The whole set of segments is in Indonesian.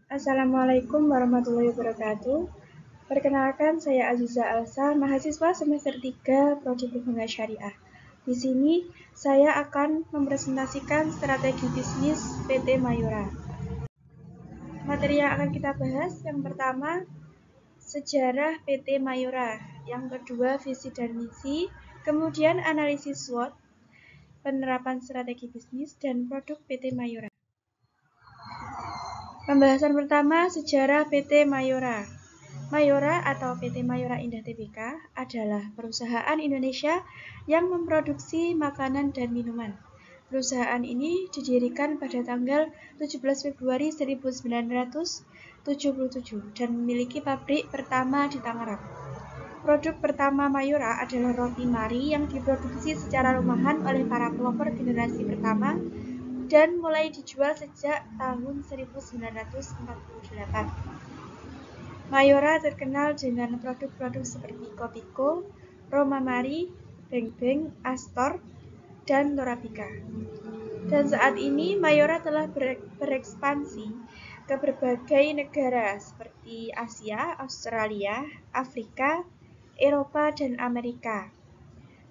Assalamualaikum warahmatullahi wabarakatuh. Perkenalkan, saya Aziza Alsa, mahasiswa semester 3 Prodi Perbankan Syariah. Di sini saya akan mempresentasikan strategi bisnis PT Mayora. Materi yang akan kita bahas yang pertama, sejarah PT Mayora. Yang kedua, visi dan misi. Kemudian analisis SWOT, penerapan strategi bisnis, dan produk PT Mayora. Pembahasan pertama, sejarah PT Mayora. Mayora atau PT Mayora Indah Tbk adalah perusahaan Indonesia yang memproduksi makanan dan minuman. Perusahaan ini didirikan pada tanggal 17 Februari 1977 dan memiliki pabrik pertama di Tangerang. Produk pertama Mayora adalah roti mari yang diproduksi secara rumahan oleh para pelopor generasi pertama dan mulai dijual sejak tahun 1948. Mayora terkenal dengan produk-produk seperti Kopiko, Roma Mari, Beng Beng, Astor, dan Torabika. Dan saat ini Mayora telah berekspansi ke berbagai negara seperti Asia, Australia, Afrika, Eropa, dan Amerika.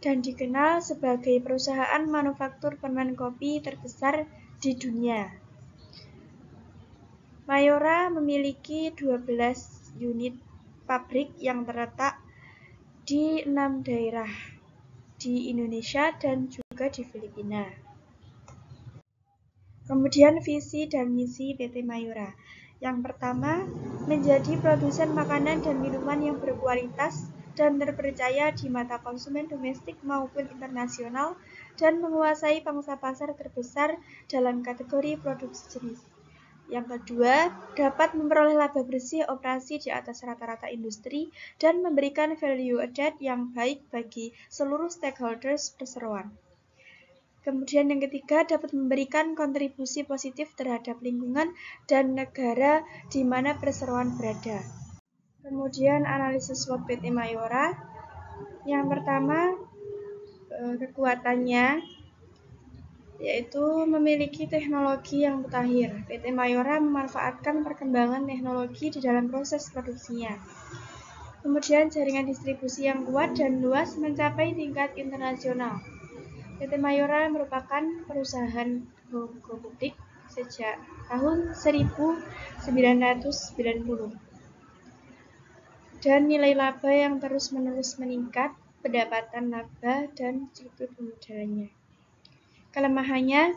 Dan dikenal sebagai perusahaan manufaktur permen kopi terbesar di dunia. Mayora memiliki 12 unit pabrik yang terletak di 6 daerah di Indonesia dan juga di Filipina. Kemudian visi dan misi PT Mayora. Yang pertama, menjadi produsen makanan dan minuman yang berkualitas dan terpercaya di mata konsumen domestik maupun internasional dan menguasai pangsa pasar terbesar dalam kategori produk sejenis. Yang kedua, dapat memperoleh laba bersih operasi di atas rata-rata industri dan memberikan value added yang baik bagi seluruh stakeholders perseroan. Kemudian yang ketiga, dapat memberikan kontribusi positif terhadap lingkungan dan negara di mana perseroan berada. Kemudian analisis SWOT PT Mayora. Yang pertama, kekuatannya yaitu memiliki teknologi yang mutakhir. PT Mayora memanfaatkan perkembangan teknologi di dalam proses produksinya. Kemudian jaringan distribusi yang kuat dan luas mencapai tingkat internasional. PT Mayora merupakan perusahaan go publik sejak tahun 1990. Dan nilai laba yang terus-menerus meningkat, pendapatan laba, dan struktur pemodalannya. Kelemahannya,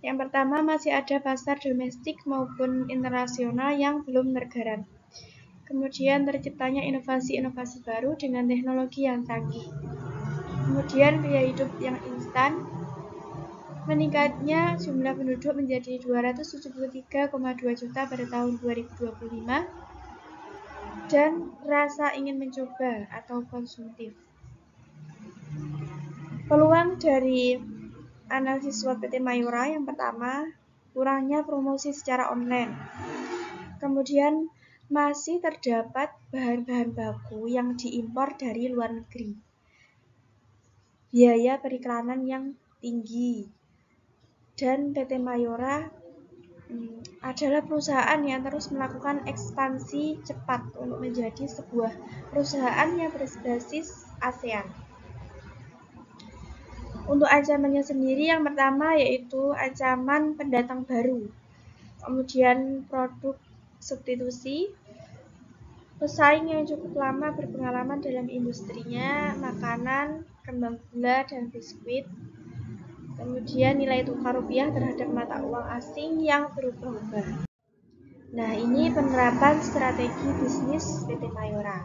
yang pertama masih ada pasar domestik maupun internasional yang belum tergarap. Kemudian terciptanya inovasi-inovasi baru dengan teknologi yang canggih. Kemudian biaya hidup yang instan, meningkatnya jumlah penduduk menjadi 273,2 juta pada tahun 2025, dan rasa ingin mencoba atau konsumtif. Peluang dari analisis SWOT PT Mayora yang pertama, kurangnya promosi secara online. Kemudian masih terdapat bahan-bahan baku yang diimpor dari luar negeri. Biaya periklanan yang tinggi. Dan PT Mayora adalah perusahaan yang terus melakukan ekspansi cepat untuk menjadi sebuah perusahaan yang berbasis ASEAN. Untuk ancamannya sendiri yang pertama yaitu ancaman pendatang baru. Kemudian produk substitusi, pesaing yang cukup lama berpengalaman dalam industrinya, makanan, kembang gula, dan biskuit. Kemudian nilai tukar rupiah terhadap mata uang asing yang berubah-ubah. Nah, ini penerapan strategi bisnis PT Mayora.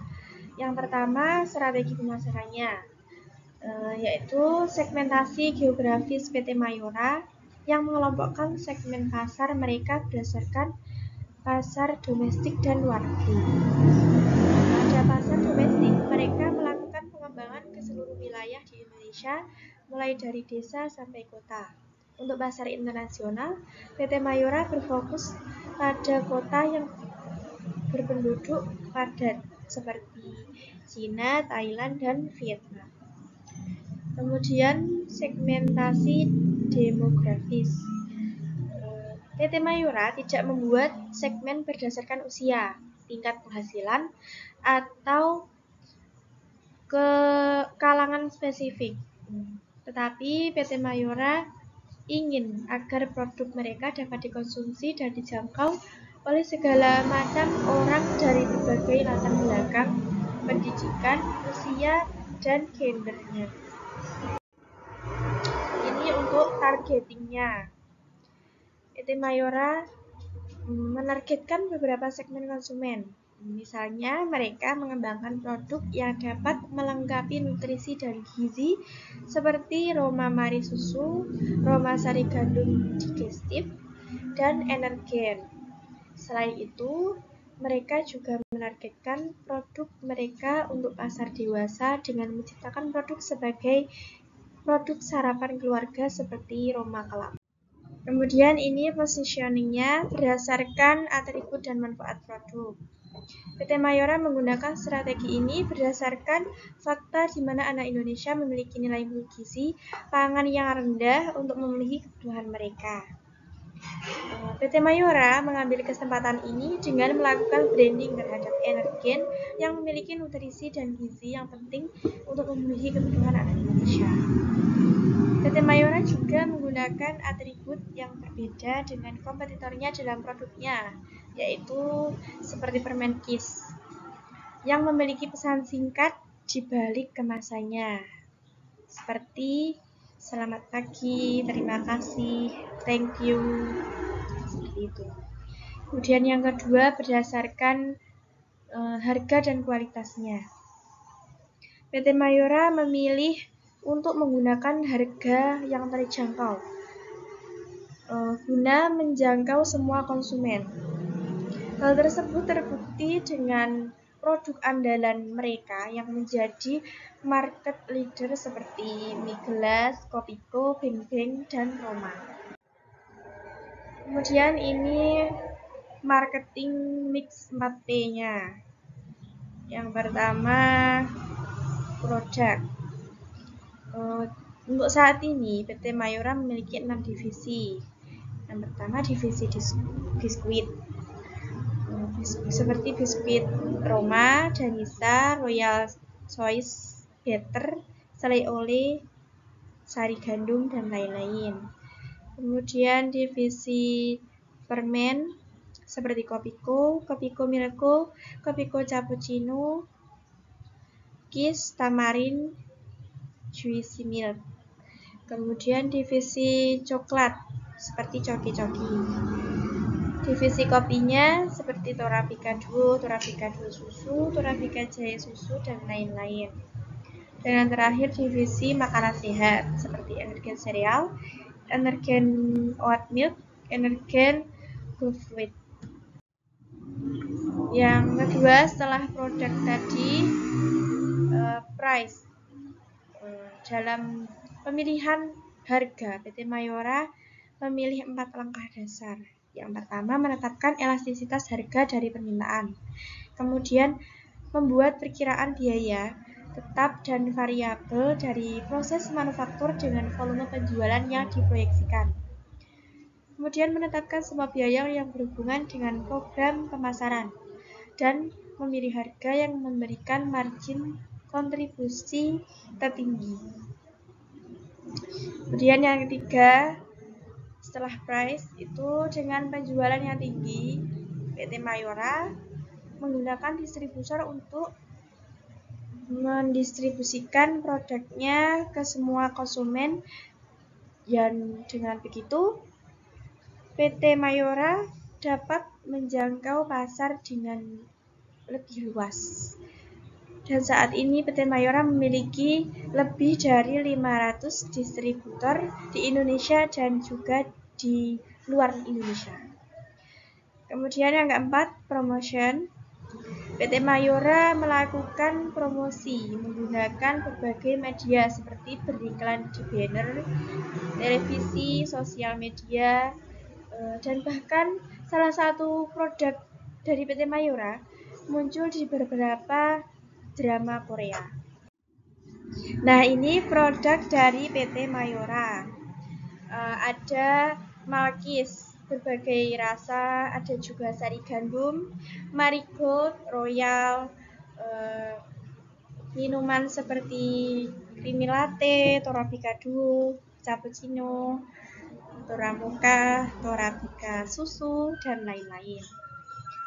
Yang pertama, strategi pemasarannya, yaitu segmentasi geografis PT Mayora yang mengelompokkan segmen pasar mereka berdasarkan pasar domestik dan luar negeri. Pada pasar domestik, mereka melakukan pengembangan ke seluruh wilayah di Indonesia, mulai dari desa sampai kota. Untuk pasar internasional, PT Mayora berfokus pada kota yang berpenduduk padat seperti Cina, Thailand, dan Vietnam. Kemudian segmentasi demografis. PT Mayora tidak membuat segmen berdasarkan usia, tingkat penghasilan, atau ke kalangan spesifik. Tetapi PT Mayora ingin agar produk mereka dapat dikonsumsi dan dijangkau oleh segala macam orang dari berbagai latar belakang, pendidikan, usia, dan gendernya. Ini untuk targetingnya. PT Mayora menargetkan beberapa segmen konsumen. Misalnya, mereka mengembangkan produk yang dapat melengkapi nutrisi dan gizi seperti Roma Mari Susu, Roma Sari Gandum Digestif, dan Energen. Selain itu, mereka juga menargetkan produk mereka untuk pasar dewasa dengan menciptakan produk sebagai produk sarapan keluarga seperti Roma Kelapa. Kemudian ini positioningnya berdasarkan atribut dan manfaat produk. PT Mayora menggunakan strategi ini berdasarkan fakta di mana anak Indonesia memiliki nilai gizi pangan yang rendah untuk memenuhi kebutuhan mereka. PT Mayora mengambil kesempatan ini dengan melakukan branding terhadap Energen yang memiliki nutrisi dan gizi yang penting untuk memenuhi kebutuhan anak Indonesia. PT Mayora juga menggunakan atribut yang berbeda dengan kompetitornya dalam produknya, yaitu seperti permen Kiss, yang memiliki pesan singkat di balik kemasannya, seperti selamat pagi, terima kasih, thank you, seperti itu. Kemudian yang kedua berdasarkan harga dan kualitasnya. PT Mayora memilih untuk menggunakan harga yang terjangkau guna menjangkau semua konsumen. Hal tersebut terbukti dengan produk andalan mereka yang menjadi market leader seperti mie gelas, Kopiko, Beng Beng, dan Roma. Kemudian ini marketing mix 4P-nya. Yang pertama, produk. Untuk saat ini, PT Mayora memiliki 6 divisi. Yang pertama, divisi biskuit. Seperti biskuit Roma, Danisa, Royal Choice, Better, Selai Ole, Sari Gandum, dan lain-lain. Kemudian divisi permen seperti Kopiko, Kopiko Milko, Kopiko Cappuccino, Kiss, Tamarin, Juicy Milk. Kemudian divisi coklat seperti Coki-Coki. Divisi kopinya seperti Torabika Duo, Torabika Duo Susu, Torabika Jaya Susu, dan lain-lain. Dan yang terakhir divisi makanan sehat seperti Energen Cereal, Energen Oat Milk, Energen Good Fruit. Yang kedua setelah produk tadi, price. Dalam pemilihan harga, PT Mayora memilih 4 langkah dasar. Yang pertama, menetapkan elastisitas harga dari permintaan. Kemudian, membuat perkiraan biaya tetap dan variabel dari proses manufaktur dengan volume penjualan yang diproyeksikan. Kemudian, menetapkan semua biaya yang berhubungan dengan program pemasaran. Dan memilih harga yang memberikan margin kontribusi tertinggi. Kemudian yang ketiga, setelah price itu dengan penjualan yang tinggi, PT Mayora menggunakan distributor untuk mendistribusikan produknya ke semua konsumen, dan dengan begitu PT Mayora dapat menjangkau pasar dengan lebih luas. Dan saat ini PT Mayora memiliki lebih dari 500 distributor di Indonesia dan juga di luar Indonesia. Kemudian yang keempat, promotion. PT Mayora melakukan promosi menggunakan berbagai media seperti beriklan di banner, televisi, sosial media, dan bahkan salah satu produk dari PT Mayora muncul di beberapa drama Korea. Nah, ini produk dari PT Mayora. Ada Malkis, berbagai rasa, ada juga sari gandum, marigold, royal, minuman seperti creamy latte, torabika duo, cappuccino, toramocha, torabika susu, dan lain-lain.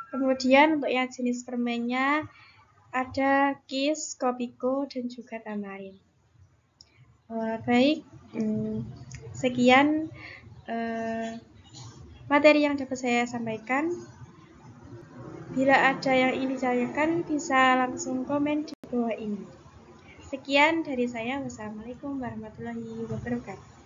Kemudian untuk yang jenis permennya ada Kiss, Kopiko, dan juga Tamarin. Baik, sekian materi yang dapat saya sampaikan. Bila ada yang ingin ditanyakan, bisa langsung komen di bawah ini. Sekian dari saya. Wassalamualaikum warahmatullahi wabarakatuh.